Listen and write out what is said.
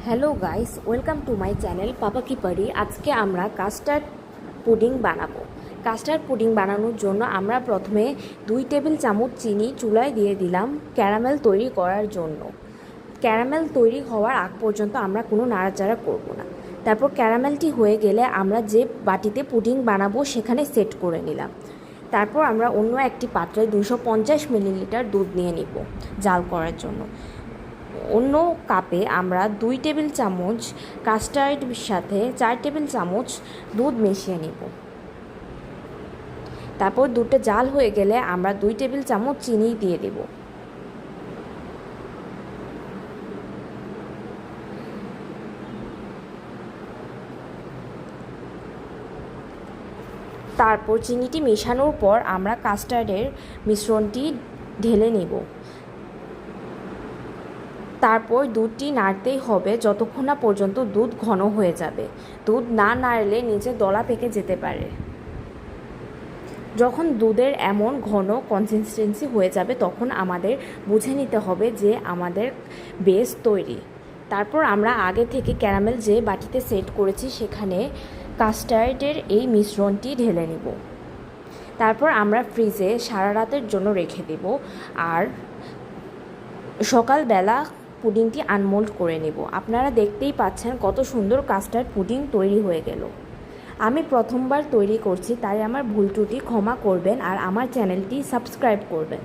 Hello guys, welcome to my channel পাপা কি পারি। আজকে আমরা কাস্টার্ড পুডিং বানাবো। কাস্টার্ড পুডিং বানানোর জন্য আমরা প্রথমে 2 টেবিল চামচ চিনি চুলায় দিয়ে দিলাম ক্যারামেল তৈরি করার জন্য। ক্যারামেল তৈরি হওয়ার আগ পর্যন্ত আমরা কোনো নাড়াচাড়া করব না। তারপর ক্যারামেলটি হয়ে গেলে আমরা যে বাটিতে পুডিং বানাবো সেখানে সেট করে নিলাম। তারপর আমরা অন্য একটি পাত্রে 250 মিলিলিটার দুধ নিয়ে নিব জাল করার জন্য। অন্য কাপে আমরা 2 টেবিল চামচ কাস্টার্ডের সাথে 4 টেবিল চামচ দুধ মিশিয়ে নিব। তারপর দুধটা জাল হয়ে গেলে আমরা 2 টেবিল চামচ চিনি দিয়ে দেব। তারপর চিনিটি মেশানোর পর আমরা কাস্টার্ডের মিশ্রণটি ঢেলে নেব। তারপর দুধটি নাড়তেই হবে যতক্ষণ না পর্যন্ত দুধ ঘন হয়ে যাবে। দুধ না নাড়লে নিচে দলা পেকে যেতে পারে। যখন দুধের এমন ঘন কনসিস্টেন্সি হয়ে যাবে তখন আমাদের বুঝে নিতে হবে যে আমাদের বেস তৈরি। তারপর আমরা আগে থেকে ক্যারামেল যে বাটিতে সেট করেছি সেখানে কাস্টার্ডের এই মিশ্রণটি ঢেলে নেব। তারপর আমরা ফ্রিজে সারা রাতের জন্য রেখে দেব আর সকালবেলা পুডিংটি আনমোল্ড করে নেব। আপনারা দেখতেই পাচ্ছেন কত সুন্দর কাস্টার্ড পুডিং তৈরি হয়ে গেল। আমি প্রথমবার তৈরি করছি, তাই আমার ভুল ত্রুটি ক্ষমা করবেন আর আমার চ্যানেলটি সাবস্ক্রাইব করবেন।